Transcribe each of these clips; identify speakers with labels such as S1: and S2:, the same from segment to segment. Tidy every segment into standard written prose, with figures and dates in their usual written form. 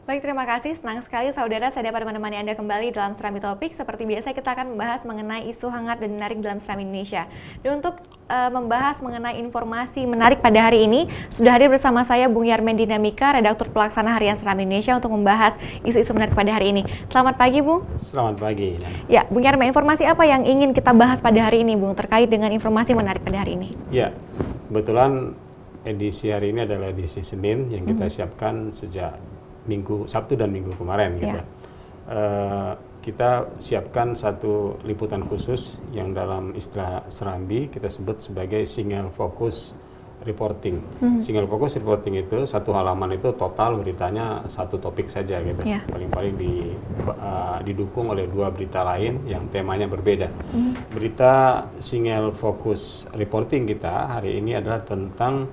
S1: Baik, terima kasih. Senang sekali saudara saya dapat menemani Anda kembali dalam Serambi Topik. Seperti biasa kita akan membahas mengenai isu hangat dan menarik dalam Serambi Indonesia. Dan untuk membahas mengenai informasi menarik pada hari ini, sudah hadir bersama saya Bung Yarmen Dinamika, redaktur pelaksana harian Serambi Indonesia untuk membahas isu-isu menarik pada hari ini. Selamat pagi, Bung.
S2: Selamat pagi.
S1: Ya, Bung Yarmen, informasi apa yang ingin kita bahas pada hari ini, Bung, terkait dengan informasi menarik pada hari ini?
S2: Ya, kebetulan edisi hari ini adalah edisi Senin yang kita siapkan sejak Sabtu dan Minggu kemarin gitu. Kita siapkan satu liputan khusus yang dalam istilah Serambi kita sebut sebagai single focus reporting. Single focus reporting itu satu halaman itu total beritanya satu topik saja gitu. Paling-paling didukung oleh dua berita lain yang temanya berbeda. Berita single focus reporting kita hari ini adalah tentang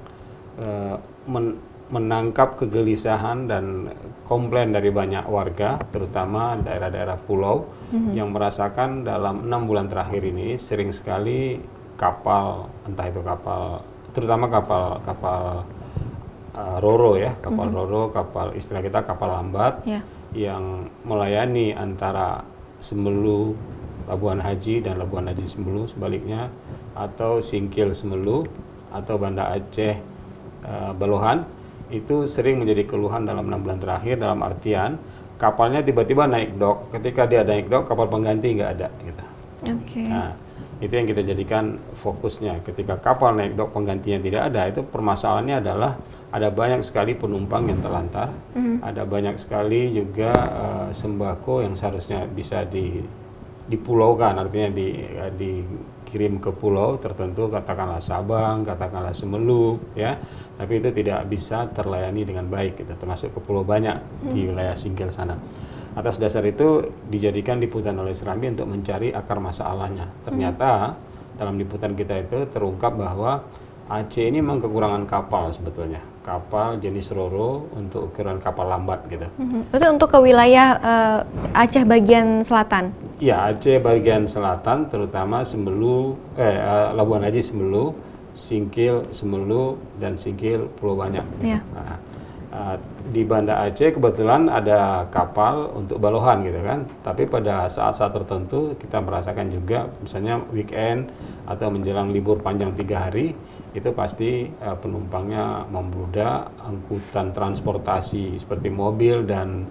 S2: menangkap kegelisahan dan komplain dari banyak warga, terutama daerah-daerah pulau yang merasakan dalam 6 bulan terakhir ini sering sekali kapal, entah itu kapal, terutama kapal Roro ya, kapal Roro, kapal istilah kita kapal lambat yang melayani antara Semelu, Labuan Haji dan Labuan Haji Semelu sebaliknya, atau Singkil Semelu atau Banda Aceh Balohan. Itu sering menjadi keluhan dalam 6 bulan terakhir, dalam artian kapalnya tiba-tiba naik dok, ketika dia naik dok kapal pengganti nggak ada gitu. Nah, itu yang kita jadikan fokusnya. Ketika kapal naik dok penggantinya tidak ada, itu permasalahannya adalah ada banyak sekali penumpang yang terlantar, ada banyak sekali juga sembako yang seharusnya bisa dipulaukan, artinya dikirim ke pulau tertentu, katakanlah Sabang, katakanlah Semelu, ya, tapi itu tidak bisa terlayani dengan baik, gitu, termasuk ke pulau banyak di wilayah Singkil sana. Atas dasar itu dijadikan liputan oleh Serambi untuk mencari akar masalahnya. Ternyata dalam liputan kita itu terungkap bahwa Aceh ini memang kekurangan kapal sebetulnya, kapal jenis Roro untuk ukuran kapal lambat gitu.
S1: Itu untuk ke wilayah Aceh bagian selatan?
S2: Ya, Aceh bagian selatan, terutama Semelu, Labuan Haji Semelu, Singkil Semelu, dan Singkil Pulau Banyak. Nah, di Banda Aceh kebetulan ada kapal untuk Balohan gitu kan, tapi pada saat-saat tertentu kita merasakan juga, misalnya weekend atau menjelang libur panjang 3 hari, itu pasti penumpangnya membludak, angkutan transportasi seperti mobil dan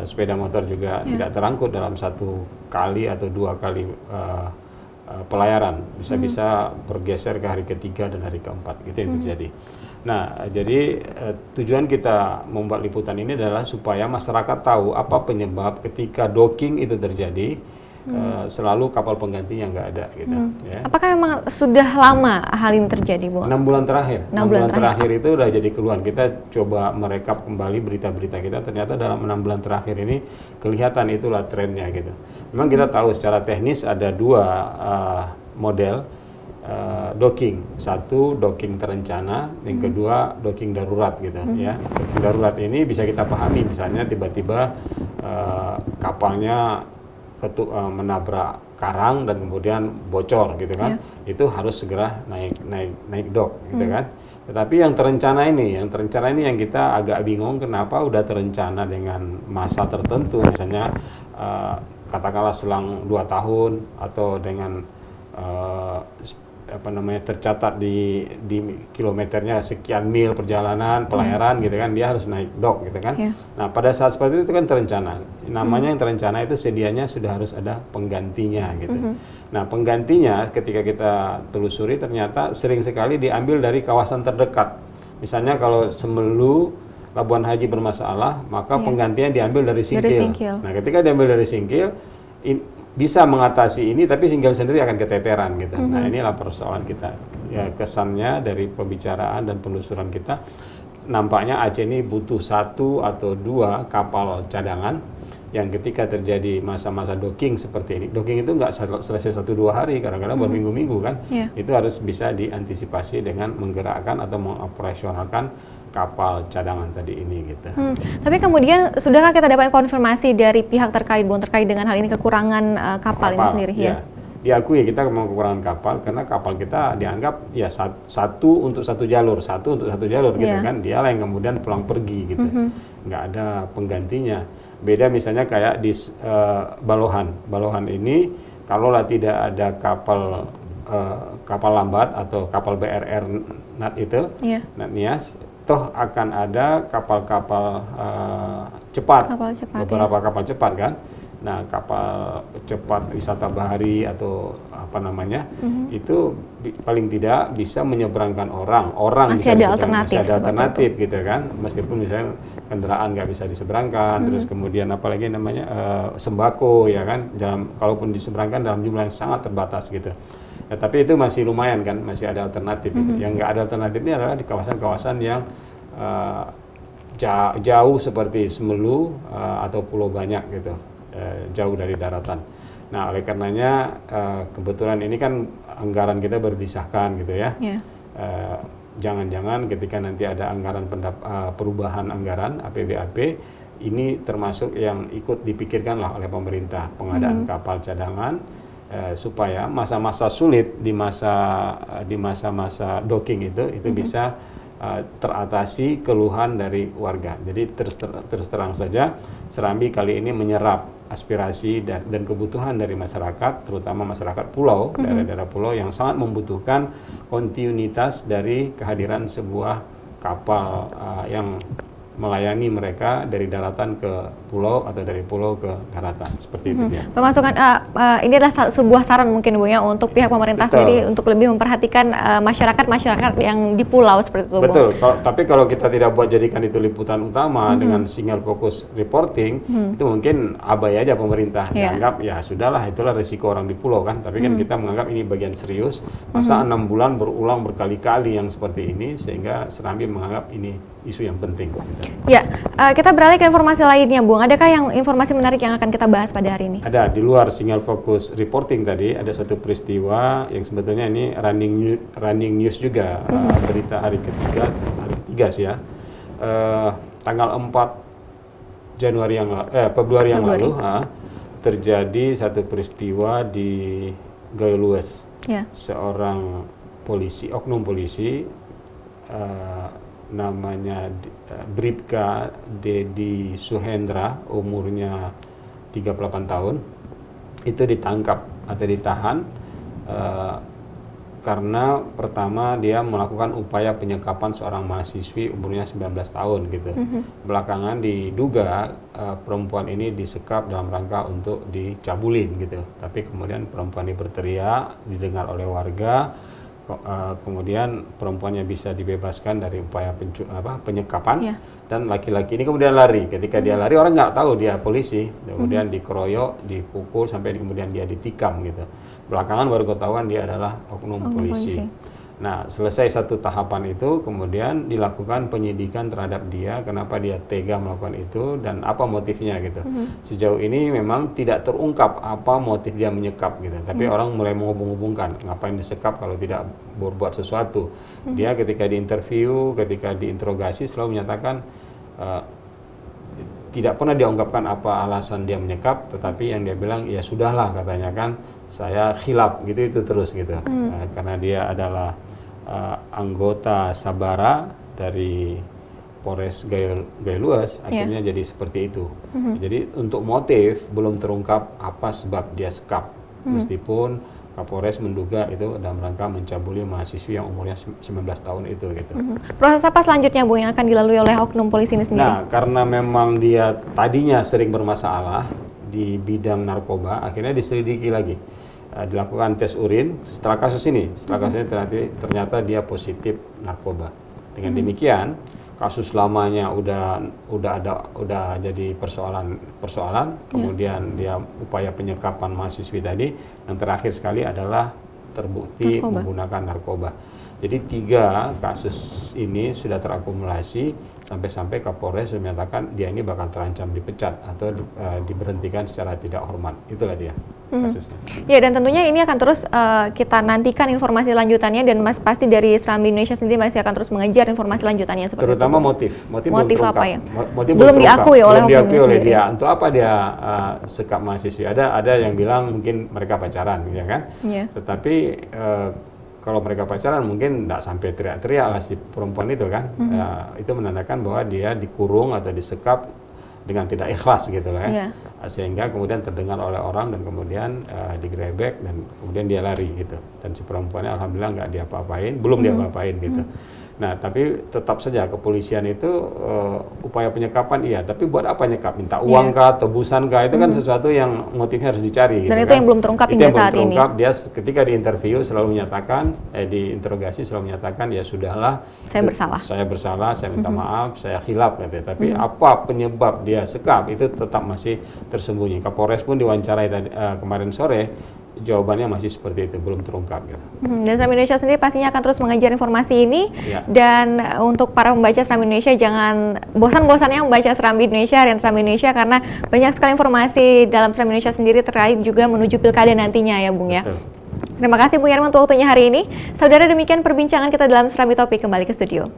S2: sepeda motor juga tidak terangkut dalam 1 kali atau 2 kali pelayaran, bisa-bisa bergeser ke hari ketiga dan hari keempat, gitu yang terjadi. Nah, jadi tujuan kita membuat liputan ini adalah supaya masyarakat tahu apa penyebab ketika docking itu terjadi, selalu kapal penggantinya nggak ada gitu. Ya.
S1: Apakah memang sudah lama hal ini terjadi, Bu?
S2: 6 bulan terakhir.
S1: 6 bulan
S2: terakhir itu udah jadi keluhan. Kita coba merekap kembali berita-berita kita, ternyata dalam 6 bulan terakhir ini kelihatan itulah trennya gitu. Memang kita tahu secara teknis ada 2 model docking. Satu docking terencana, yang kedua docking darurat gitu ya. Docking darurat ini bisa kita pahami, misalnya tiba-tiba kapalnya menabrak karang dan kemudian bocor gitu kan, itu harus segera naik dok gitu kan. Tetapi yang terencana ini yang kita agak bingung, kenapa udah terencana dengan masa tertentu, misalnya katakanlah selang 2 tahun atau dengan tercatat di kilometernya sekian mil perjalanan pelayaran gitu kan, dia harus naik dok gitu kan. Nah, pada saat seperti itu kan terencana. Namanya yang terencana itu sedianya sudah harus ada penggantinya gitu. Nah, penggantinya ketika kita telusuri ternyata sering sekali diambil dari kawasan terdekat. Misalnya kalau Semelu, Labuan Haji bermasalah, maka penggantinya diambil dari Singkil. Nah, ketika diambil dari Singkil bisa mengatasi ini, tapi Singkil sendiri akan keteteran gitu. Nah, inilah persoalan kita. Ya, kesannya dari pembicaraan dan penelusuran kita, nampaknya Aceh ini butuh 1 atau 2 kapal cadangan yang ketika terjadi masa-masa docking seperti ini. Docking itu nggak selesai 1-2 hari, kadang-kadang berminggu-minggu kan. Itu harus bisa diantisipasi dengan menggerakkan atau mengoperasionalkan kapal cadangan tadi ini gitu.
S1: Tapi kemudian sudahkah kita dapat konfirmasi dari pihak terkait, Bung, terkait dengan hal ini, kekurangan kapal ini sendiri?
S2: diakui kita memang kekurangan kapal karena kapal kita dianggap ya satu untuk satu jalur gitu kan, dialah yang kemudian pulang pergi gitu, nggak ada penggantinya. Beda misalnya kayak di Balohan ini kalaulah tidak ada kapal lambat atau kapal BRR NAT itu, NAT Nias, toh akan ada kapal-kapal cepat, beberapa kapal cepat kan. Nah, kapal cepat wisata bahari atau apa namanya, itu paling tidak bisa menyeberangkan orang
S1: masih
S2: bisa
S1: ada
S2: alternatif gitu kan, meskipun misalnya kendaraan nggak bisa diseberangkan, terus kemudian apalagi namanya sembako ya kan, kalaupun diseberangkan dalam jumlah yang sangat terbatas gitu. Ya, tapi itu masih lumayan kan, masih ada alternatif gitu. Yang nggak ada alternatifnya adalah di kawasan-kawasan yang jauh seperti Semelu atau Pulau Banyak gitu. Jauh dari daratan. Nah, oleh karenanya kebetulan ini kan anggaran kita baru disahkan gitu ya. Jangan-jangan ketika nanti ada anggaran perubahan anggaran APBAP, ini termasuk yang ikut dipikirkan lah oleh pemerintah, pengadaan kapal cadangan supaya masa-masa sulit di masa-masa docking itu bisa teratasi keluhan dari warga. Jadi terus terang saja, Serambi kali ini menyerap aspirasi dan kebutuhan dari masyarakat, terutama masyarakat pulau, daerah-daerah pulau yang sangat membutuhkan kontinuitas dari kehadiran sebuah kapal yang melayani mereka dari daratan ke pulau atau dari pulau ke daratan, seperti itu ya.
S1: Pemasukan ini adalah sebuah saran mungkin Bu ya untuk pihak pemerintah sendiri untuk lebih memperhatikan masyarakat yang di pulau seperti itu.
S2: Betul. Tapi kalau kita tidak buat jadikan itu liputan utama dengan single fokus reporting, itu mungkin abai aja pemerintah, dianggap ya sudahlah, itulah risiko orang di pulau kan. Tapi kan kita menganggap ini bagian serius. Masa 6 bulan berulang berkali-kali yang seperti ini, sehingga Serambi menganggap ini isu yang penting.
S1: Ya, kita beralih ke informasi lainnya, Bung. Adakah yang informasi menarik yang akan kita bahas pada hari ini?
S2: Ada, di luar single focus reporting tadi, ada satu peristiwa yang sebetulnya ini running news juga, berita hari ketiga sih ya. Tanggal 4 Februari yang lalu, terjadi satu peristiwa di Gayo Lues. Seorang polisi, oknum polisi, namanya Bribka Dedi Suhendra, umurnya 38 tahun, itu ditangkap atau ditahan karena pertama dia melakukan upaya penyekapan seorang mahasiswi umurnya 19 tahun gitu. Belakangan diduga perempuan ini disekap dalam rangka untuk dicabulin gitu, tapi kemudian perempuan ini berteriak, didengar oleh warga. Kemudian perempuannya bisa dibebaskan dari upaya penyekapan, dan laki-laki ini kemudian lari. Ketika dia lari, orang nggak tahu dia polisi, kemudian dikeroyok, dipukul sampai kemudian dia ditikam gitu. Belakangan baru ketahuan dia adalah oknum polisi. Nah, selesai satu tahapan itu, kemudian dilakukan penyidikan terhadap dia, kenapa dia tega melakukan itu dan apa motifnya gitu. Sejauh ini memang tidak terungkap apa motif dia menyekap gitu, tapi orang mulai menghubung-hubungkan ngapain disekap kalau tidak berbuat sesuatu. Dia ketika diinterview, ketika diinterogasi selalu menyatakan tidak pernah diungkapkan apa alasan dia menyekap, tetapi yang dia bilang ya sudahlah, katanya kan saya khilaf gitu, itu terus gitu. Karena dia adalah anggota Sabara dari Polres Gayo Lues, akhirnya jadi seperti itu. Jadi untuk motif belum terungkap apa sebab dia sekap, meskipun Kapolres menduga itu dalam rangka mencabuli mahasiswi yang umurnya 19 tahun itu gitu.
S1: Proses apa selanjutnya, Bu, yang akan dilalui oleh oknum polisi ini sendiri?
S2: Nah, karena memang dia tadinya sering bermasalah di bidang narkoba, akhirnya diselidiki lagi. Dilakukan tes urin setelah kasus ini ternyata dia positif narkoba. Dengan demikian kasus lamanya udah jadi persoalan. Kemudian dia upaya penyekapan mahasiswi tadi, yang terakhir sekali adalah terbukti menggunakan narkoba. Jadi 3 kasus ini sudah terakumulasi sampai Kapolres sudah menyatakan dia ini bakal terancam dipecat atau diberhentikan secara tidak hormat. Itulah dia kasusnya.
S1: Ya, dan tentunya ini akan terus kita nantikan informasi lanjutannya, dan pasti dari Serambi Indonesia sendiri masih akan terus mengejar informasi lanjutannya seperti
S2: Terutama
S1: itu.
S2: motif
S1: Motif
S2: belum
S1: apa ya?
S2: Motif
S1: Belum diakui oleh
S2: diakui
S1: oknum
S2: oleh
S1: sendiri.
S2: dia. Untuk apa dia sekap mahasiswi? Ada yang bilang mungkin mereka pacaran, ya kan?
S1: Iya.
S2: Tetapi kalau mereka pacaran mungkin tidak sampai teriak-teriak lah si perempuan itu kan. Itu menandakan bahwa dia dikurung atau disekap dengan tidak ikhlas gitu lah ya.
S1: Iya.
S2: Sehingga kemudian terdengar oleh orang dan kemudian digrebek dan kemudian dia lari gitu. Dan si perempuannya alhamdulillah nggak diapa-apain, belum diapa-apain gitu. Nah, tapi tetap saja kepolisian itu upaya penyekapan iya, tapi buat apa nyekap? Minta uang kah, tebusan kah? Itu kan sesuatu yang motifnya harus dicari.
S1: Dan
S2: gitu
S1: itu
S2: kan.
S1: yang belum terungkap
S2: Itu
S1: hingga
S2: yang belum
S1: saat ini.
S2: terungkap. Dia ketika diinterview selalu menyatakan, diinterogasi selalu menyatakan ya sudahlah,
S1: Saya bersalah.
S2: saya bersalah, saya minta maaf, saya khilaf gitu. Tapi apa penyebab dia sekap itu tetap masih tersembunyi. Kapolres pun diwawancarai kemarin sore, jawabannya masih seperti itu, belum terungkap gitu.
S1: Dan Serambi Indonesia sendiri pastinya akan terus mengejar informasi ini.
S2: Ya.
S1: Dan untuk para pembaca Serambi Indonesia, jangan bosan-bosannya membaca Serambi Indonesia, harian Serambi Indonesia, karena banyak sekali informasi dalam Serambi Indonesia sendiri terkait juga menuju pilkada nantinya ya Bung ya.
S2: Betul.
S1: Terima kasih Bung Yarman untuk waktunya hari ini. Saudara, demikian perbincangan kita dalam Serambi Topik. Kembali ke studio.